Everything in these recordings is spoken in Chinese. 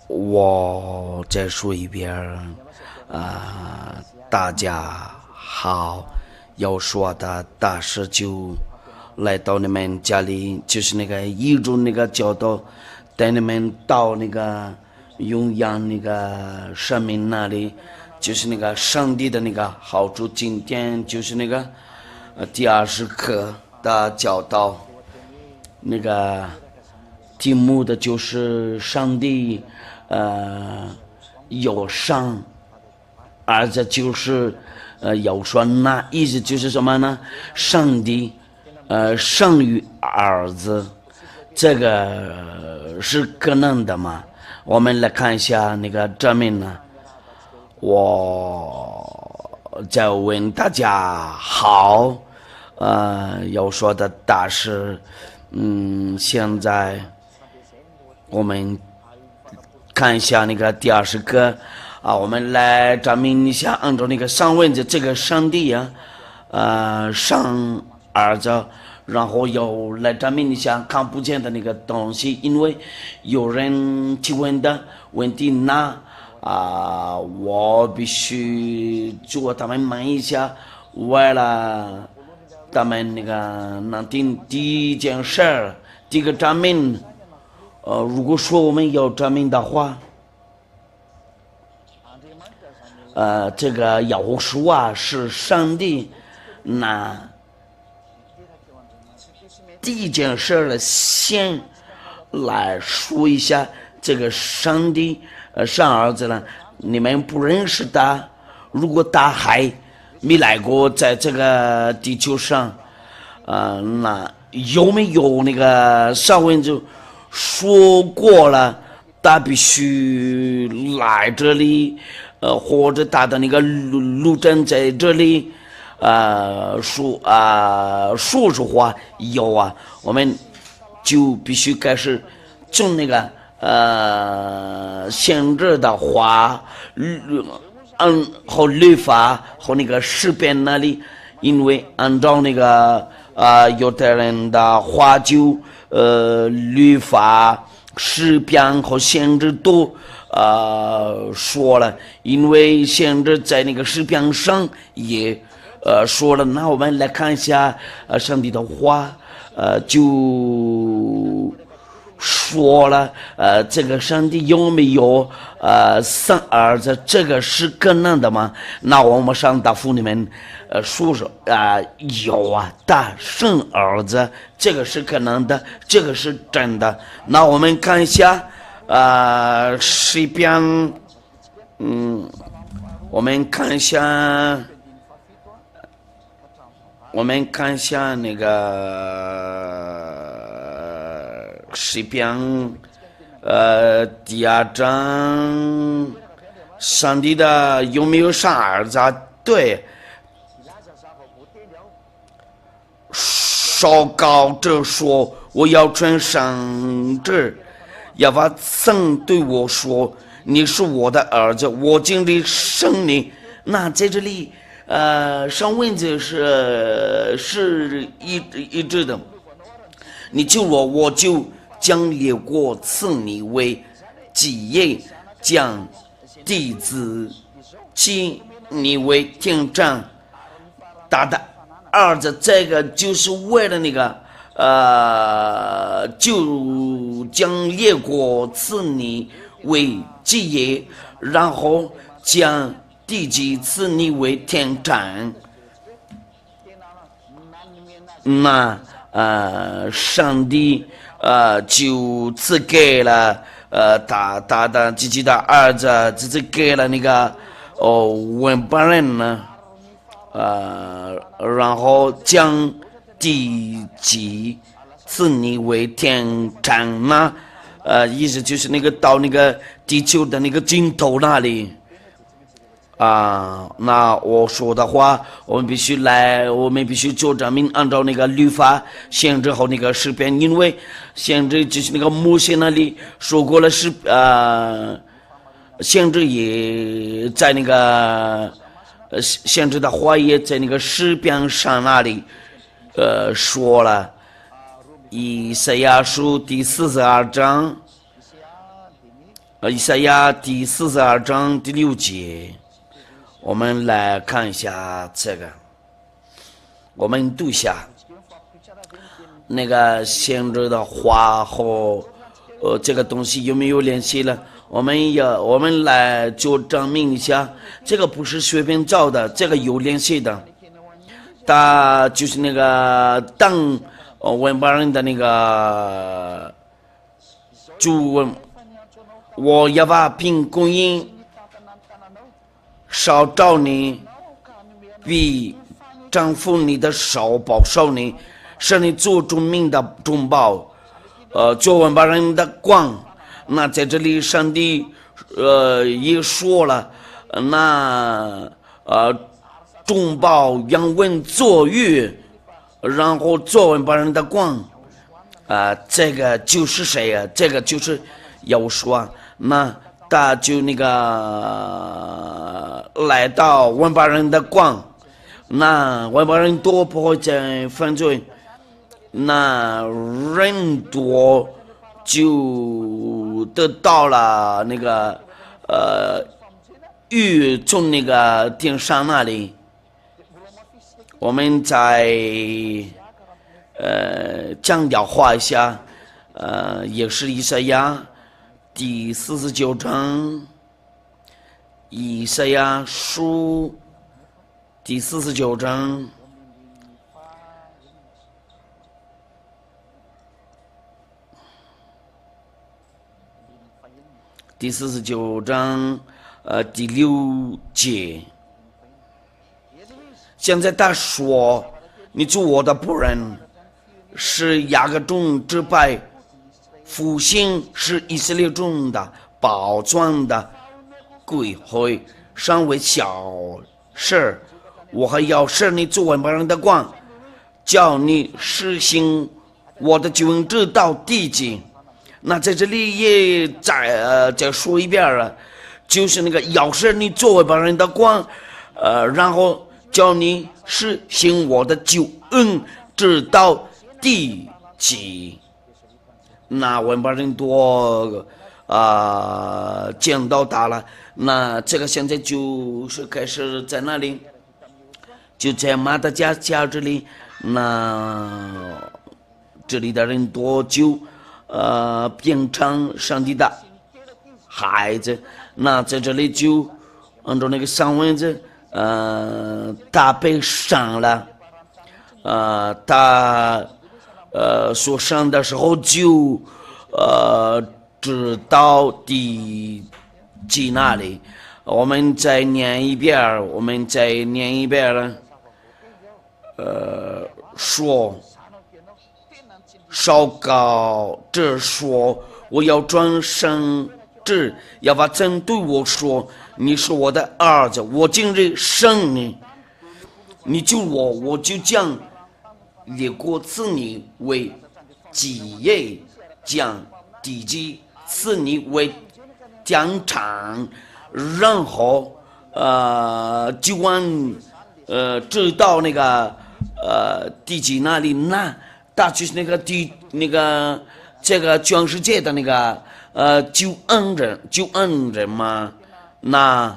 我再说一遍大家好，要说的大师就来到你们家里，就是那个一种那个教导，带你们到那个永阳那个神明那里，就是那个上帝的那个好处。今天就是那个第20课的教导，那个题目的就是上帝有上，儿子就是要说那意思就是什么呢？上帝生于儿子，这个是可能的吗？我们来看一下那个证明呢。我再问大家好，要说的大事，现在我们看一下那个第20个我们来证明一下，按照那个上文的这个上帝上儿子，然后又来证明一下看不见的那个东西，因为有人提问的问题，那我必须做他们问一下，为了他们那个能听第一件事儿，第一个证明。如果说我们要证明的话，这个耶和华是上帝，那第一件事先来说一下这个上帝上儿子呢，你们不认识他，如果他还没来过在这个地球上，那有没有那个上文就说过了，他必须来这里，或者他的那个路证在这里，说实话有啊，我们就必须开始从那个限制的话，和律法和那个诗篇那里，因为按照那个犹太人的话就。律法、诗篇和先知都说了，因为先知在那个诗篇上也说了。那我们来看一下上帝的话，就说了，这个上帝有没有生儿子？这个是可能的吗？那我们上答复你们说说有啊，他生儿子，这个是可能的，这个是真的。那我们看一下诗篇，我们看一下那个诗篇第2章，上帝的有没有生儿子？对，烧高者说，我要传圣旨，耶和华曾对我说，你是我的儿子，我今日生你。那在这里上文字是一致的，你救我就将列国赐你为基业，将地子起你为天长。他的儿子，这个就是为了那个就将列国赐你为基业，然后将地基赐你为天长。那上帝就赐给了他的自己的儿子，只给了那个文本人呢，然后将地基赐你为天长呢，意思就是那个到那个地球的那个尽头那里。那我说的话，我们必须做证明，按照那个律法、先知和那个诗篇，因为先知就是那个摩西那里说过了先知也在那个先知的话也在那个诗篇上那里说了，以赛亚书第42章。以赛亚第42章第6节，我们来看一下这个，我们读一下那个先知的话和这个东西有没有联系了？我们来就证明一下，这个不是随便找的，这个有联系的。他就是那个当文巴人的那个主文。我要把凭供应少找你，比丈夫你的少保守你，是你做中命的中保，做文巴人的光。那在这里，上帝也说了，那中保扬文作乐，然后做文巴人的光，这个就是谁呀？这个就是要说。那他就那个来到文巴人的光，那文巴人多不会再犯罪，那人多就得到了那个玉从那个天上那里。我们再强调化一下，也是以赛亚第49章，以赛亚书第49章，第49章第6节。现在他说：“你做我的仆人，是雅各中之败。复兴是以色列中的宝藏的贵会，尚为小事。我还要使你做文巴人的光，叫你实行我的救恩直到地极。”那在这里也再说一遍了，就是那个要使你做文巴人的光，然后叫你实行我的救恩直到地极。那文巴人多见到他了，那这个现在就是开始在那里，就在马达加斯加这里，那这里的人多就变成上帝的孩子。那在这里就按照那个上文字，他被伤了，他所生的时候就知道地基那里。我们再念一遍了，说烧高这说我要转生至，要把针对我说，你是我的儿子，我今日生你，你救我，我就将列国赐你为基业，将地基赐你为疆场，然后就往直到那个地基那里，那他就是那个这个全世界的那个救恩人嘛。那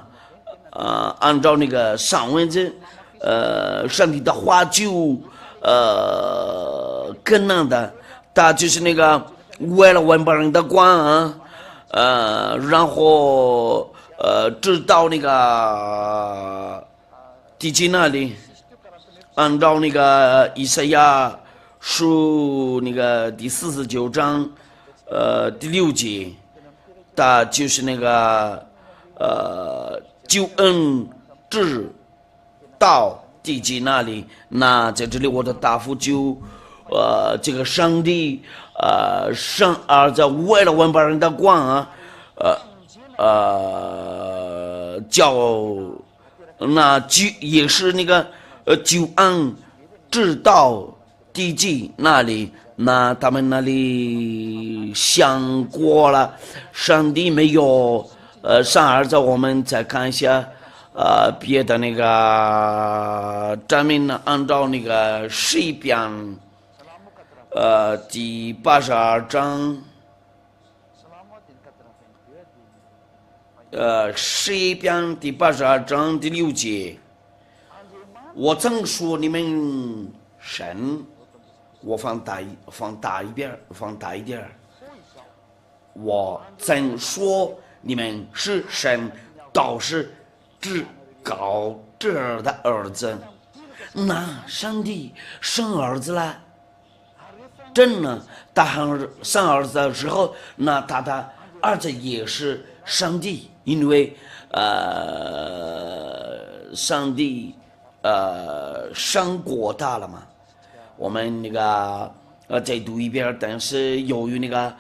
按照那个上文字，上帝的话就更难的，他就是那个为了文巴人的光然后直到那个地基那里，按照那个以赛亚书那个第49章第6节，他就是那个救恩直到地基那里。那在这里我的答复就这个上帝生儿子为了文巴人的光叫那也是那个救恩直到地基那里。那他们那里想过了，上帝没有生儿子。我们再看一下别的那个咱们呢，按照那个诗篇第82章诗篇第82章第6节，我曾说你们神，我放大一点，我曾说你们是神，倒是至高者的儿子。那上帝生儿子了，真的，他生儿子的时候，那他的儿子也是上帝，因为上帝生过他了嘛。我们那个再读一遍，但是由于那个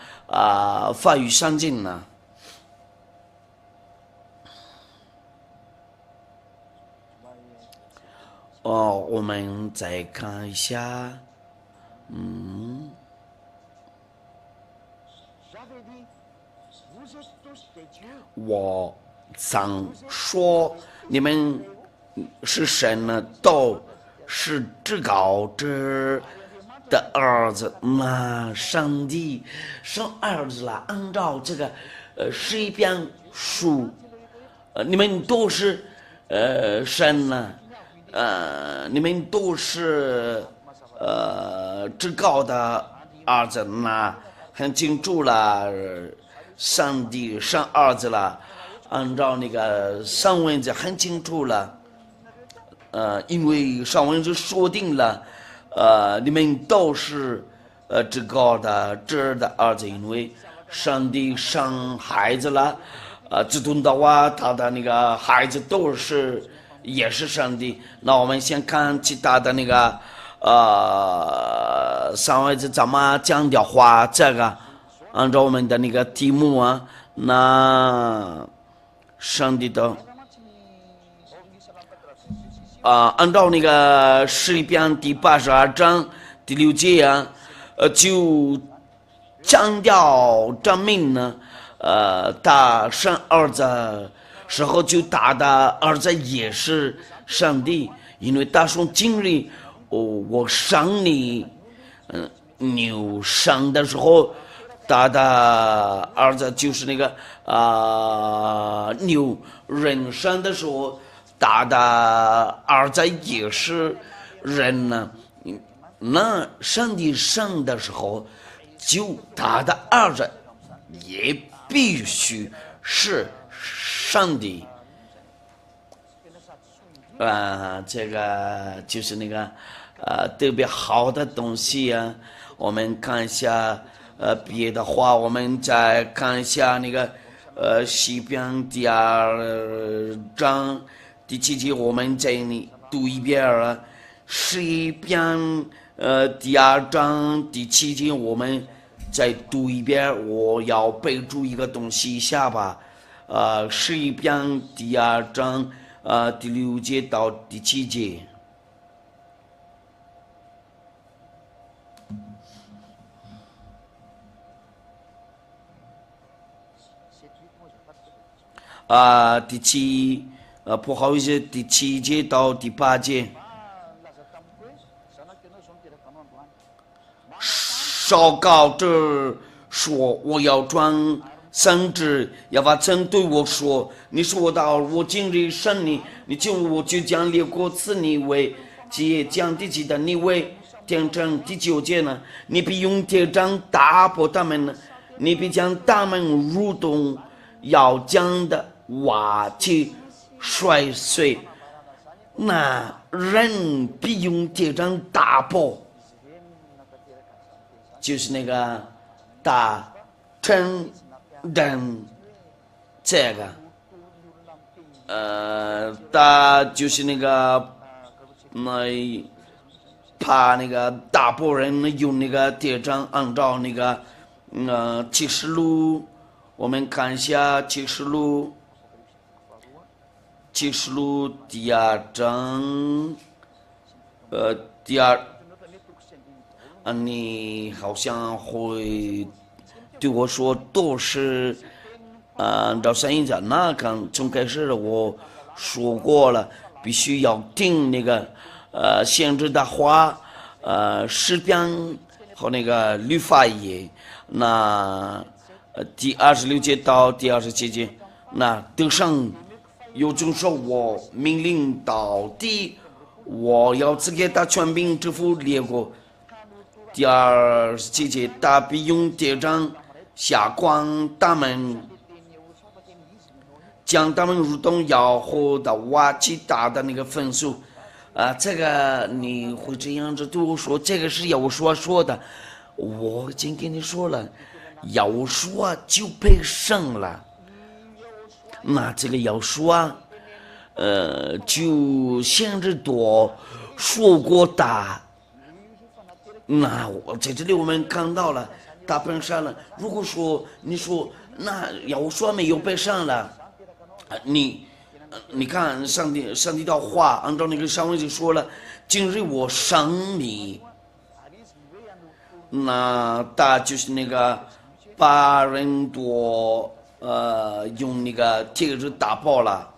法语上进呢。我们再看一下，我曾说你们是神呢，都是至高者的儿子。那上帝生儿子了，按照这个诗篇书，你们都是神呢。你们都是至高的儿子，那很清楚了，上帝生儿子了，按照那个上文字很清楚了，因为上文字说定了，你们都是至高的这的儿子，因为上帝生孩子了，自动的话，他的那个孩子都是。也是上帝。那我们先看其他的那个上位子怎么讲的话，这个按照我们的那个题目啊，那上帝的按照那个诗篇第82章第6节啊，就强调证明呢，他生儿子。时候就他的儿子也是上帝，因为他说经历我生你，牛生的时候，他的儿子就是那个牛人生的时候，他的儿子也是人呢。那上帝生的时候，就他的儿子也必须是。上帝，这个就是那个特别好的东西啊。我们看一下别的话，我们再看一下那个诗篇第2章第7节，我们再读一遍啊。诗篇第2章第7节，我们再读一遍。我要备注一个东西一下吧。诗篇第2章第6节到第7节。不好意思，第7节到第8节。祷告者说：“我要装。”甚至亚巴曾对我说：“你是我的儿，我今日生你，我就将列国赐你为接将第几的你为天成第9节呢？你必用铁杖打破他们呢，你必将他们如同要将的瓦器摔碎。那人必用铁杖打破，就是那个打成。”这个，他就是那个，怕那个大部分人用那个铁杖，按照那个，启示录，我们看一下启示录第2章，第2，你好像会。对我说都是，照声音讲，那刚从开始我说过了，必须要听那个限制的话，诗篇和那个律法业，那第26节到第27节，那地上有种说，我命令到底，我要赐给他权柄，征服列国。第27节，他必用铁杖下关他们，将他们如同要和的挖起大的那个分数。这个你会这样子对我说，这个是要说的。我已经跟你说了，要说就被胜了。那这个要说就限制多，说过大。那我在这里我们看到了，他被上了。如果说你说那要说没有被上了，你看上帝的话，按照那个上文就说了，今日我赏你。那他就是那个把人多用那个铁子打爆了。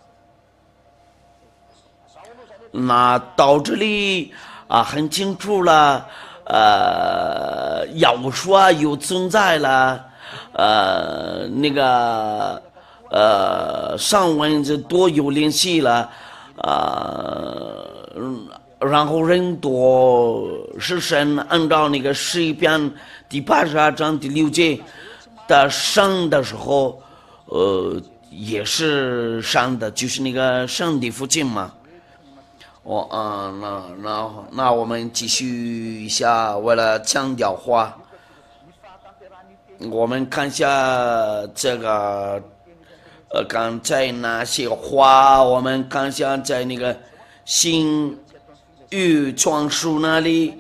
那到这里很清楚了，要说有存在了，那个上文就多有联系了，然后人多是神按照那个诗篇第82章第6节的上的时候，也是上的，就是那个上的附近嘛。那我们继续一下，为了强调话，我们看一下这个刚才那些话，我们看一下在那个新约传书那里，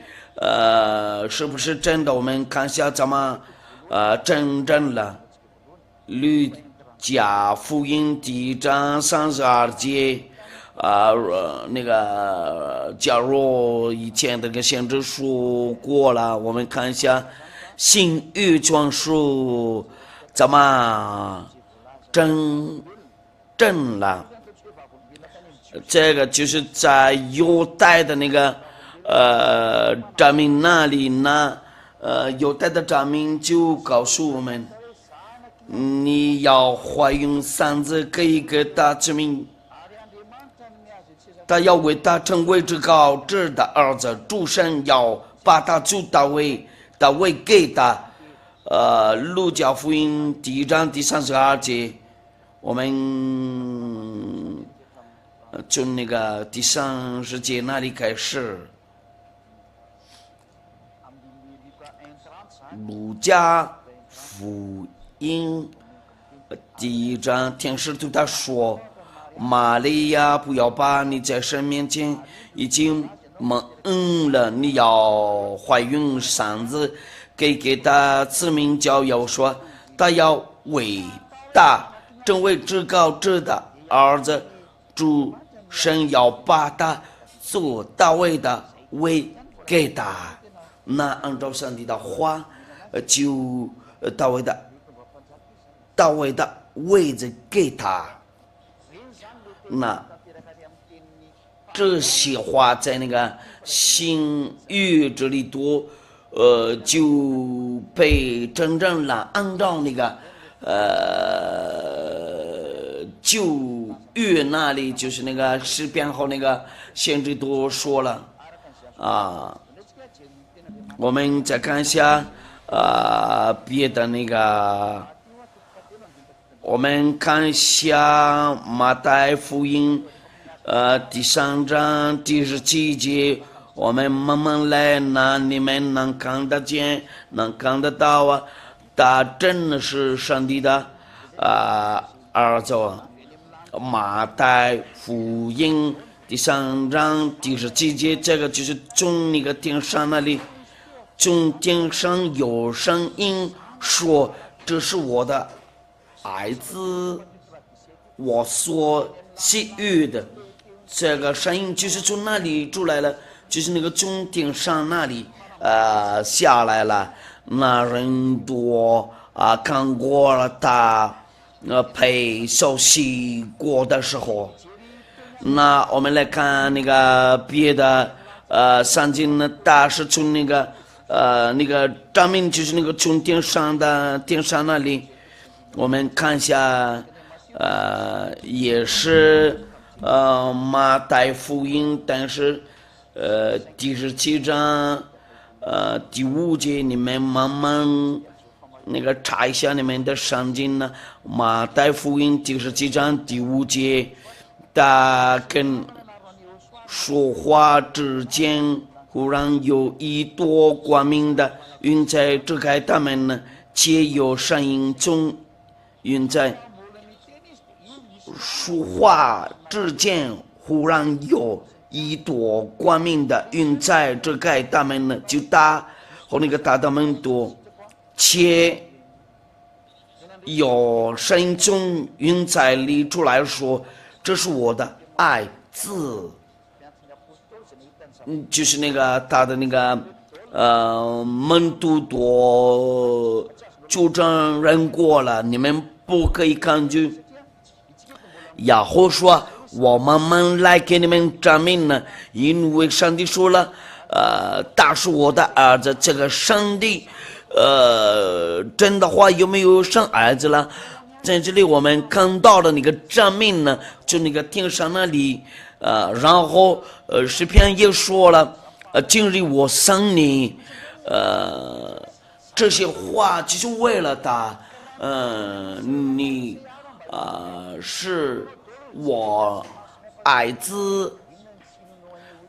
是不是真的？我们看一下怎么真正了。吕加福音第1章32节。那个，假如以前这个先知说过了，我们看一下新约传书怎么真正了。这个就是在犹太的那个证明那里呢，犹太的证明就告诉我们，你要怀孕3次给他证明。他要为他成为至高者的儿子，主神要把他就大卫给他。路加福音第1章第32节，我们从那个第30节那里开始。路加福音第1章，天使对他说，玛利亚，不要把你在神面前已经蒙恩了，你要怀孕3次，给他赐名叫要说，他要伟大成为至高者的儿子，主神要把他做大卫的位给他。那按照上帝的话，就大卫的位置给他。那这些话在那个新约这里多，就被真正了按照那个旧约那里，就是那个诗篇和那个先知都说了我们再看一下别的那个。我们看一下马太福音第3章第17节，我们慢慢来，那你们能看得见，能看得到他真的是上帝的儿子。马太福音第3章第17节，这个就是从那个天上那里，从天上有声音说，这是我的孩子，我所喜悦的。这个声音就是从那里出来了，就是那个从天上那里下来了。那人多看过了他被受洗过的时候。那我们来看那个别的圣经呢，他是从那个证明就是那个从天上那里。我们看一下也是马太福音，但是第17章第5节，你们慢慢那个查一下你们的圣经呢。马太福音第17章第5节，他跟说话之间忽然有一朵光明的云彩遮盖他们呢，且有声音从云彩说话之间忽然有一朵光明的云彩遮盖他们呢，就大和那个大他们多，且有声音从云彩里出来说：“这是我的爱子。”就是那个他的那个门徒多纠正人过了，你们不可以抗拒。然后说，我慢慢来给你们证明呢，因为上帝说了，他是我的儿子。这个上帝，真的话有没有生儿子了？在这里我们看到的那个证明呢，就那个天上那里，然后诗篇也说了，今日我生你，这些话就是为了他，你是我爱子，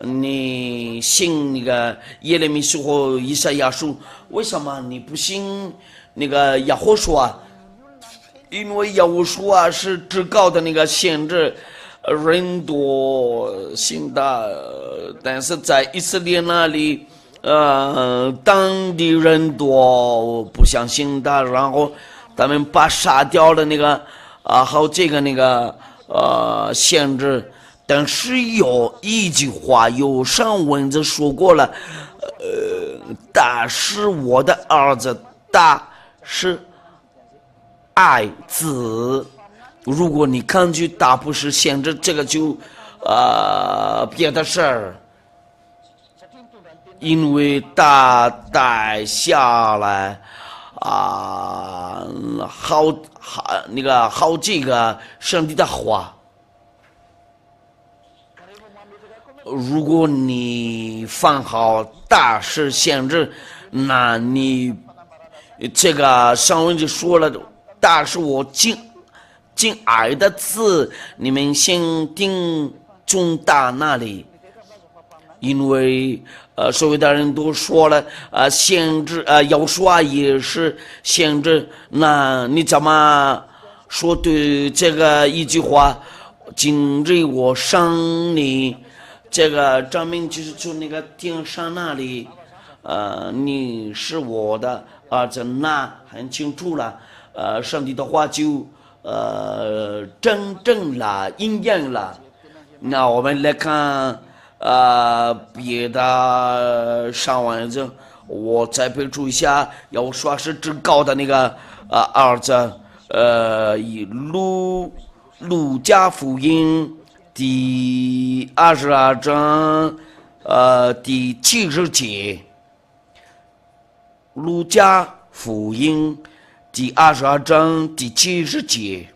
你信那个耶利米书和以赛亚书，为什么你不信那个亚何书啊？因为亚何书啊是至高的那个先知，人多信的，但是在以色列那里，当地人多不相信他，然后他们把杀掉了那个好这个那个先知。但是有一句话，有上文字说过了，他是我的儿子，他是爱子。如果你抗拒他不是先知，这个就别的事儿，因为他带下来好几个上帝的话。如果你放好大事先知，那你这个上文就说了，大是我敬爱的字，你们先听从大那里，因为所有的人都说了，先知要说也是先知，那你怎么说对这个一句话？今日我生你。这个证明就是从那个天上那里，你是我的儿子，那很清楚了。上帝的话就真正了，应验了。那我们来看别的上文字，我再备注一下，要说是至高的那个儿子，以路加福音。第22章，第70节，路加福音第22章第70节。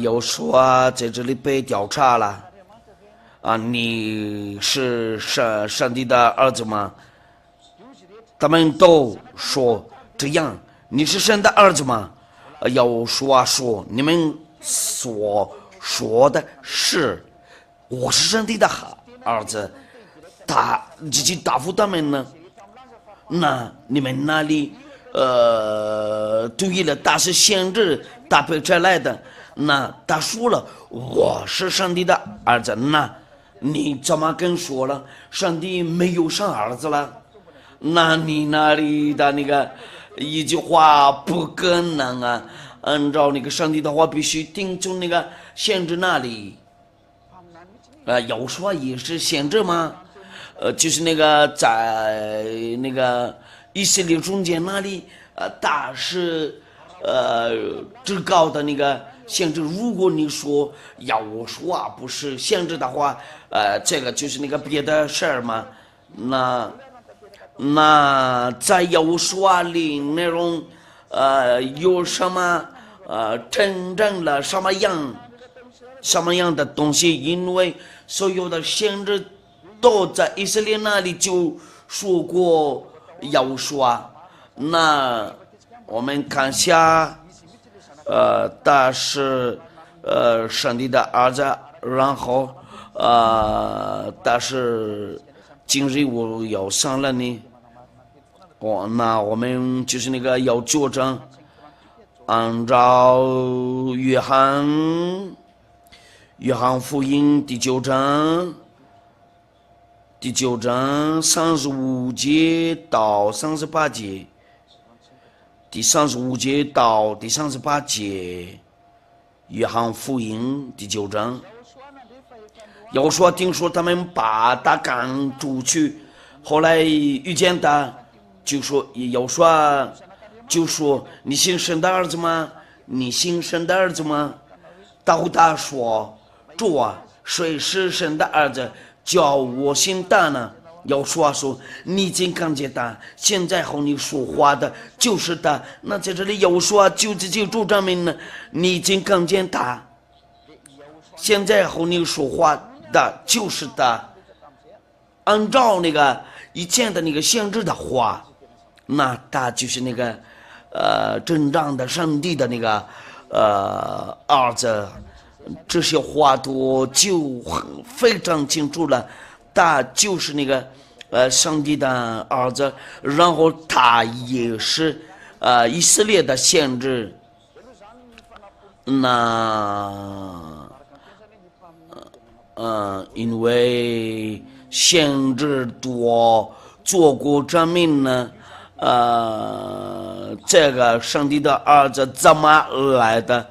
有说在这里被调查了，你是上帝的儿子吗？他们都说。这样，你是神的儿子吗？要说，你们所说的是，我是上帝的儿子，他这些答复他们呢？那你们那里对了，他是先知他被出来的，那他说了我是上帝的儿子，那你怎么跟说了上帝没有生儿子了？那你那里的那个一句话不可能啊！按照那个上帝的话，必须听从那个先知那里。有说也是先知吗？就是那个在那个以色列中间那里，他是至高的那个先知。如果你说要我说不是先知的话，这个就是那个别的事儿嘛。那那在有说里内容，有什么真正的什么样的东西？因为所有的先知都在以色列那里就说过有说。那我们看下，他是上帝的儿子，然后但是今日我要上了呢。那我们就是那个要作证，按照约翰福音第9章35节到38节，第35节到第38节，约翰福音第9章。要说听说他们把他赶出去，后来遇见他。就说你信神的儿子吗？你信神的儿子吗？大回答说：主啊，谁是神的儿子？叫我信他呢？要说你已经看见他，现在和你说话的就是他。那在这里要说就主证明呢，你已经看见他，现在和你说话的就是他。按照那个以前的那个先知的话。那他就是那个真正的上帝的那个儿子，这些话都就非常清楚了。他就是那个上帝的儿子，然后他也是以色列的先知。那因为先知多做过证明呢。这个上帝的儿子怎么来的？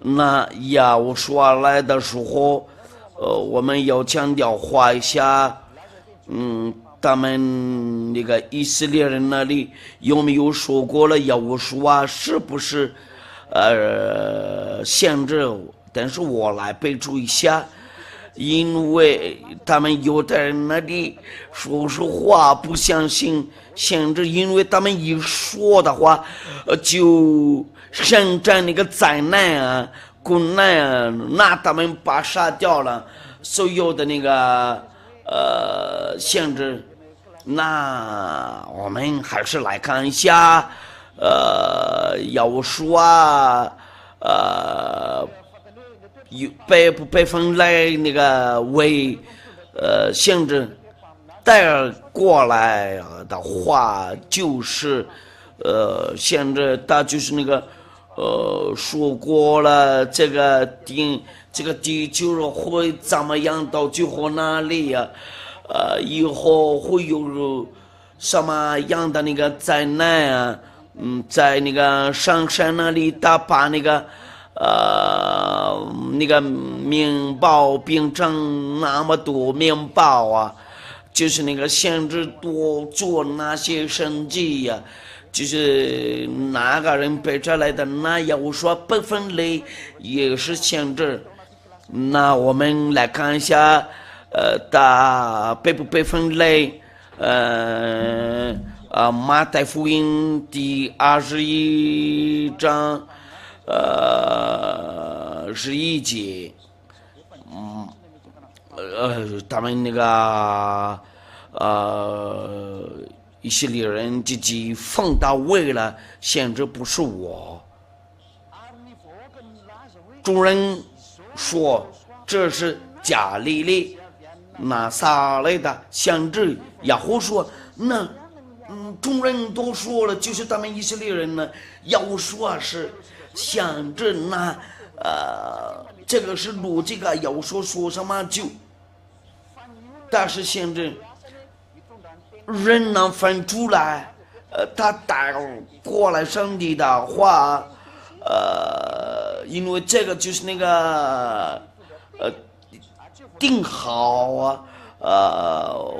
那要说来的时候，我们要强调画一下，他们那个以色列人那里有没有说过了？要说是不是限制？但是我来备注一下。因为他们犹太人那里说实话不相信先知，因为他们一说的话，就生产那个灾难困难那他们把杀掉了所有的那个先知。那我们还是来看一下，要说被分类那个为限制带过来的话，就是限制他就是那个说过了这个地球会怎么样，到最后哪里呀？以后会有什么样的那个灾难啊？在那个上山那里，他把那个面包变成那么多面包啊，就是那个限制多做那些生计呀，就是哪个人背出来的，那要说不分类也是限制。那我们来看一下，它被不被分类？马太福音第21章。11节，他们那个以色列人自己放到位了，限制不是我。众人说这是加利利拿撒勒的先知。雅胡说那众人都说了，就是他们以色列人呢，要说是想着那这个是逻辑啊，要说什么就，但是现在人能分出来，他带过来上帝的话，因为这个就是那个定好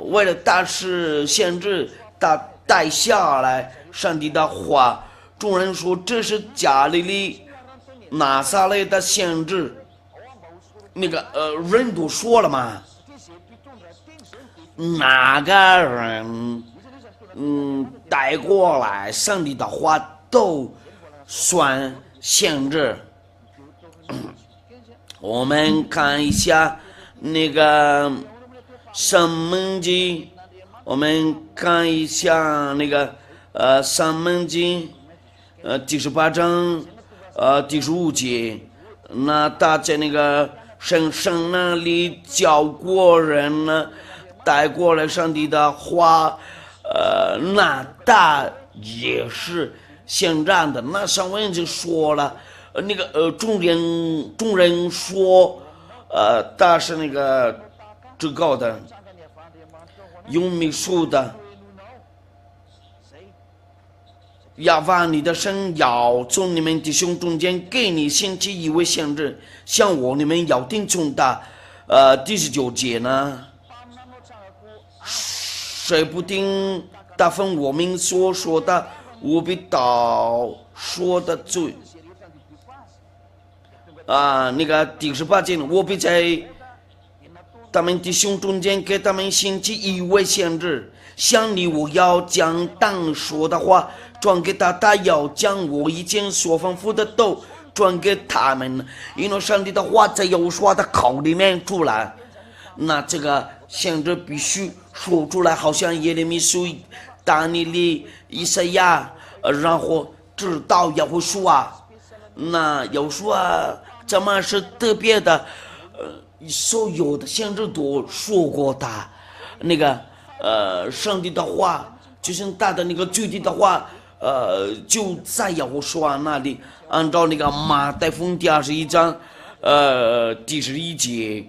为了大事限制，他带下来上帝的话。众人说这是加利利拿撒勒的先知，那个人都说了嘛，哪个人带过来上帝的话都算限制。我们看一下那个申命记，我们看一下那个申命记第18章第15节，那他在那个神那里教过人呢，带过来上帝的话，那他也是现在的。那上文就说了，那个众人说，他是那个至高的，用秘书的。亚法你的神要从你们弟兄中间给你兴起一位先知，像我你们要听从他。第19节呢，谁不听大分我们所说的，我必倒说的罪。那个第18节，我必在他们弟兄中间给他们兴起一位先知，像你我要将当说的话转给他，他要将我已经所吩咐的都转给他们。因为上帝的话在有说的口里面出来，那这个先知必须说出来，好像耶利米书、但以理、以赛亚，然后直到耶和华啊，那耶和华怎么是特别的？所有的先知都说过他那个上帝的话，就是他的那个具体的话，就在耶和华那里。按照那个马太福音第21章第11节，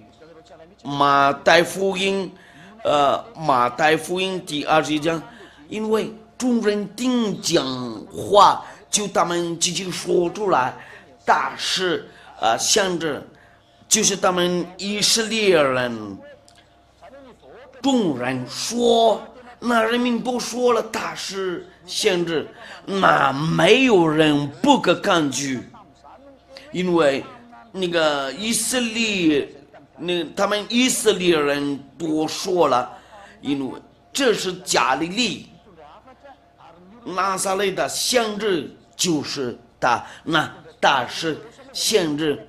马太福音第21章，因为众人听讲话，就他们自己说出来，但是先知就是他们以色列人。众人说，那人民不说了，他是先知，那没有人不可抗拒，因为那个他们以色列人都说了，因为这是加利利拿撒勒的先知，就是他，那他是先知。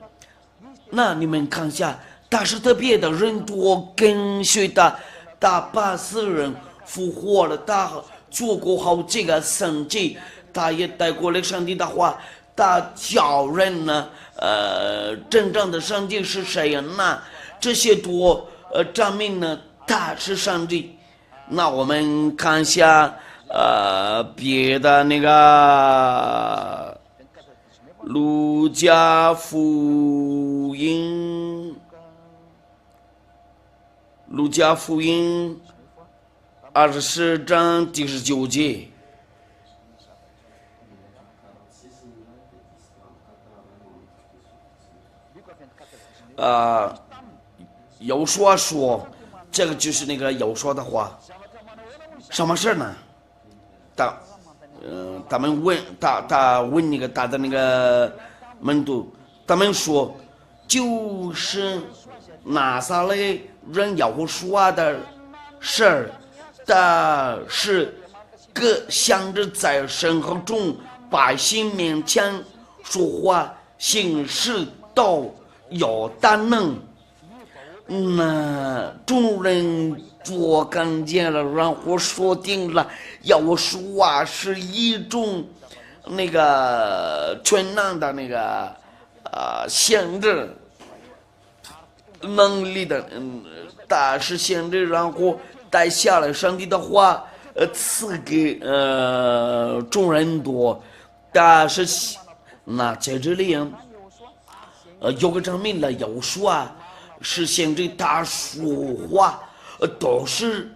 那你们看一下，他是特别的，人多跟随他，他把死人复活了，他做过好几个神迹，他也带过来上帝的话，他教人呢，真正的上帝是谁呀？那这些多证明呢，他是上帝。那我们看一下别的那个路加福音24章第19节。有说这个就是那个有说的话，什么事呢？他们问他问那个他的那个门徒，他们说就是拿撒勒人要说的事儿，但是各向着在神和众百姓面前说话行事都有大能。那众人做看见了，然后说定了，要说是一种那个全能的那个限制能力的，但是限制，然后带下来上帝的话，赐给众人多，但是那在这里有个证明了，有说是限制他说话都是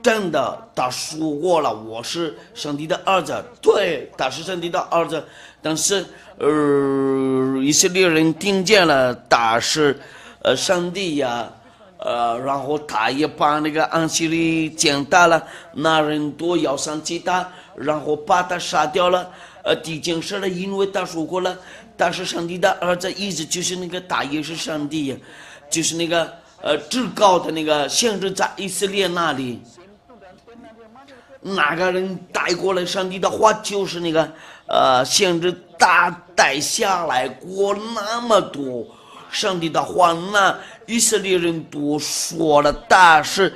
真的，他说过了，我是上帝的儿子，对，他是上帝的儿子，但是以色列人听见了他是上帝呀，然后他也把那个安息日践踏了，那人都要上击他，然后把他杀掉了，第一件事了，因为他说过了，他是上帝的儿子，意思就是那个他也是上帝呀，就是那个至高的那个限制在以色列那里。哪个人带过来上帝的话，就是那个先知带下来过那么多上帝的话，那以色列人都说了，但是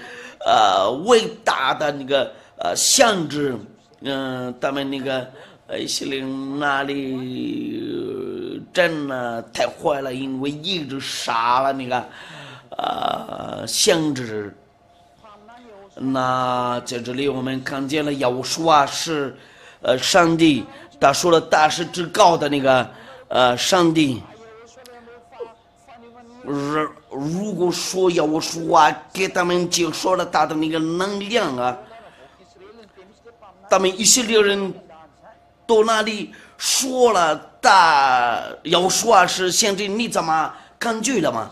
伟大的那个象征，他们那个以色列人那里真的太坏了，因为一直杀了那个先知。那在这里我们看见了耶和华是上帝，他说了他是至高的那个上帝。如果说耶和华给他们介绍了他的那个能量啊，他们以色列人到那里说了他耶和华是先知，你怎么感觉了吗？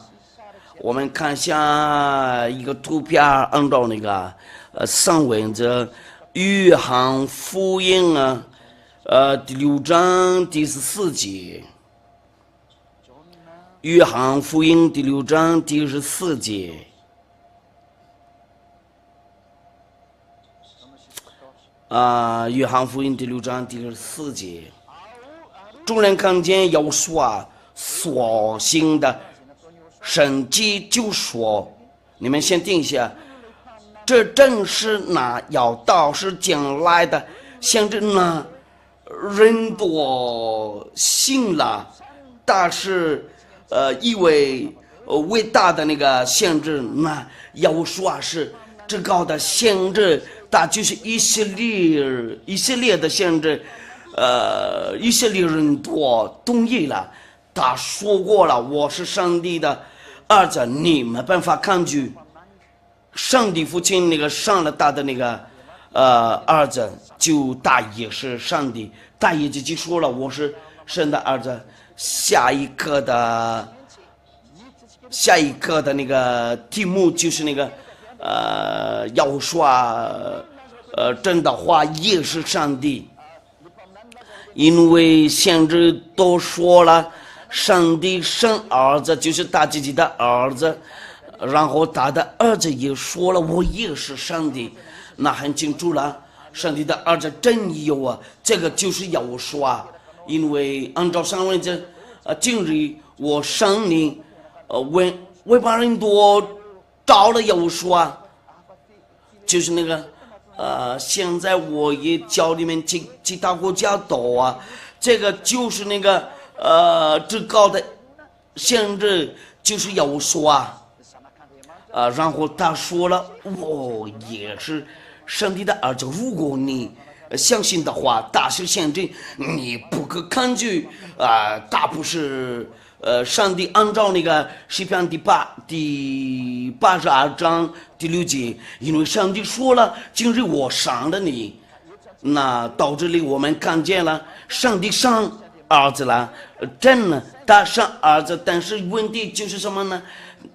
我们看下一个图片，按照那个上文这约翰福音啊，第6章第14节，约翰福音第6章第14节。约翰福音第6章第14节，众人看见耶和华所行的神迹，就说：“你们先定下，这正是那要到时将来的先知。”那人多信了，但是一位伟大的那个先知，那耶和华是至高的先知，他就是以色列的先知。以色列人多同意了，他说过了，我是上帝的儿子，你没办法抗拒。上帝父亲那个上了他的那个儿子，就他也是上帝，他也就说了，我是神的儿子。下一课的那个题目就是那个要说真的话也是上帝，因为先知都说了，上帝生儿子就是他自己的儿子，然后他的儿子也说了，我也是上帝，那很清楚了，上帝的儿子真有啊，这个就是要说，因为按照上文这今日我生你外邦人多找了要说，就是那个现在我也教你们其他国家多啊，这个就是那个至高的先知就是要说然后他说了，我也是上帝的儿子，如果你相信的话，大是先知，你不可抗拒他不是上帝按照那个诗篇第82章第6节，因为上帝说了，今日我伤了你。那到这里我们看见了上帝上儿子了，真的他上儿子，但是问题就是什么呢？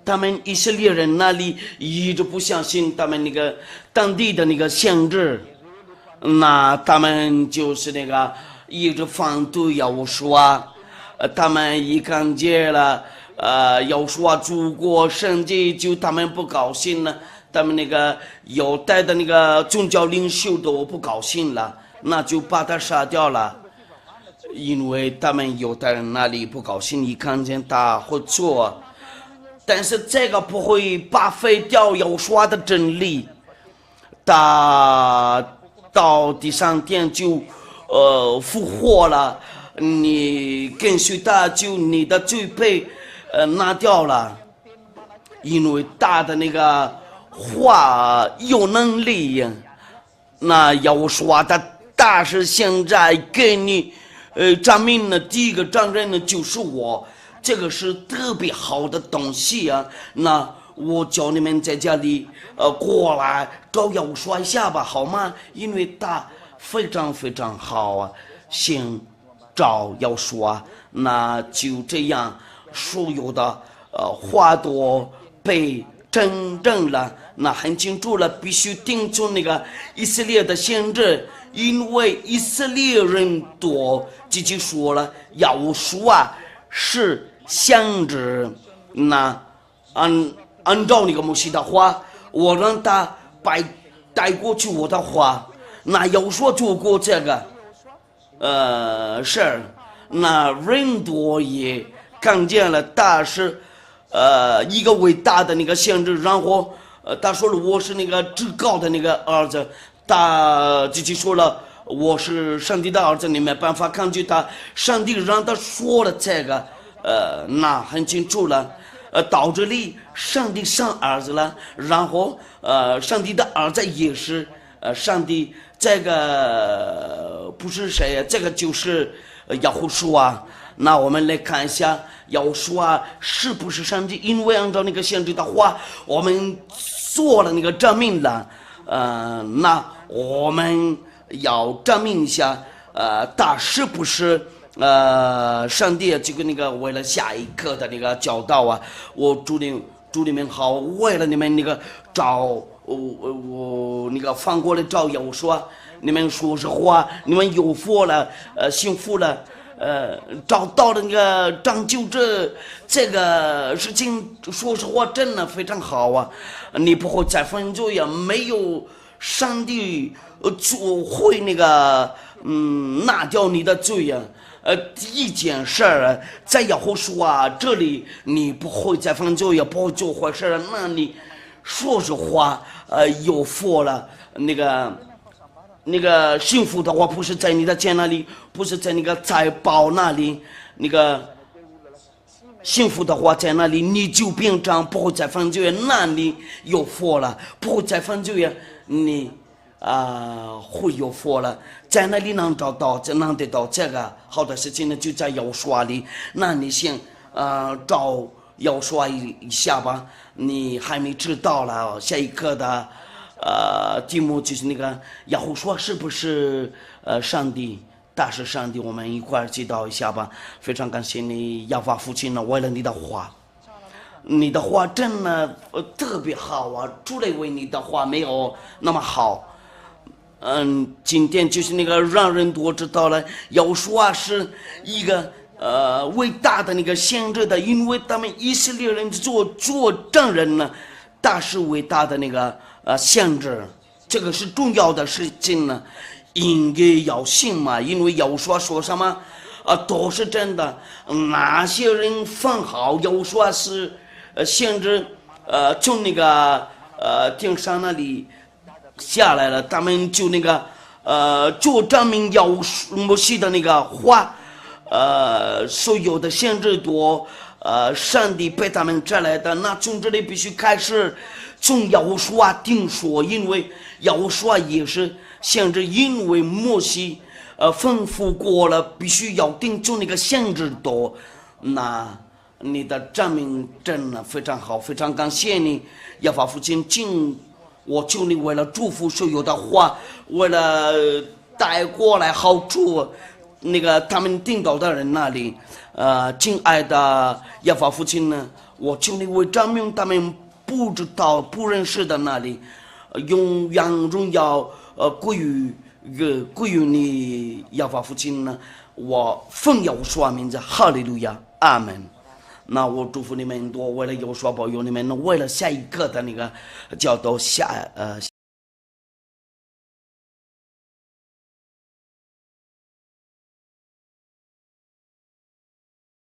他们以色列人那里一直不相信他们那个当地的那个先知，那他们就是那个一直反对要说，他们一看见了要说祖国圣经，就他们不高兴了，他们那个犹太的那个宗教领袖都不高兴了，那就把他杀掉了。因为他们犹太人那里不高兴，一看见他会做，但是这个不会把废掉要说的真理。他到第3天就复活了，你跟随他，就你的罪被拿掉了，因为他的那个话有能力。那要说他是现在给你证明了第一个证人呢就是我，这个是特别好的东西啊。那我叫你们在家里过来找要说一下吧，好吗？因为他非常非常好啊，先找要说，那就这样所有的话都被真正了，那很清楚了，必须听从那个以色列的先知，因为以色列人多自己说了，要说是先知，那按照那个摩西的话，我让他带过去我的话，那有说做过这个事儿，那人多也看见了，他是一个伟大的那个先知，然后他说了我是那个至高的那个儿子，他自己说了我是上帝的儿子，你没办法抗拒他，上帝让他说了这个那很清楚了，到这里上帝生儿子了，然后上帝的儿子也是上帝，这个不是谁，这个就是耶和华。那我们来看一下耶和华是不是上帝，因为按照那个先知的话我们做了那个证明了，那我们要证明一下他是不是上帝这个那个为了下一刻的那个教导啊，我祝你们好，为了你们那个找我那个反过来找耶和华，你们说实话，你们有福了，幸福了，找到了那个拯救者，这个事情说实话真的非常好啊！你不会再犯罪呀，没有上帝就会那个拿掉你的罪呀。第一件事儿在耶和华这里，你不会再犯罪呀，不会做坏事了，那你说实话有福了，那个幸福的话不是在你的钱那里，不是在那个财宝那里，那个幸福的话在那里，你就变成不会再犯罪，那你有福了，不会再犯罪，你会有福了，在那里能找到，能得到这个好的事情呢，就在耶和华里。那你先找耶和华一下吧，你还没知道了下一课的题目就是那个耶和华是不是上帝，大是上帝，我们一块儿祈祷一下吧。非常感谢你亚法父亲呢，为了你的话，你的话真的特别好啊，除了为你的话没有那么好。今天就是那个让人都知道了，耶和华是一个伟大的那个先知的，因为他们以色列人做证人呢，他是伟大的那个先知，这个是重要的事情呢，应该要信嘛，因为耶和华说什么都是真的。哪些人犯好，耶和华是先知从那个天上那里下来了，他们就那个就证明摩西的那个话，所有的先知多上帝被他们摘来的，那从这里必须开始从耶和华听说，因为耶和华也是先知，因为摩西吩咐过了，必须要听从那个先知多。那你的证明真的非常好，非常感谢你，耶和华父亲，我求你为了祝福所有的话，为了带过来好处，那个他们听到的人那里，亲爱的耶和华父亲呢，我求你为证明他们不知道不认识的那里，永远荣耀归于你耶和华父亲呢，我奉耶和华名字，哈利路亚，阿门。那我祝福你们多，为了耶和华保佑你们，为了下一个的那个教导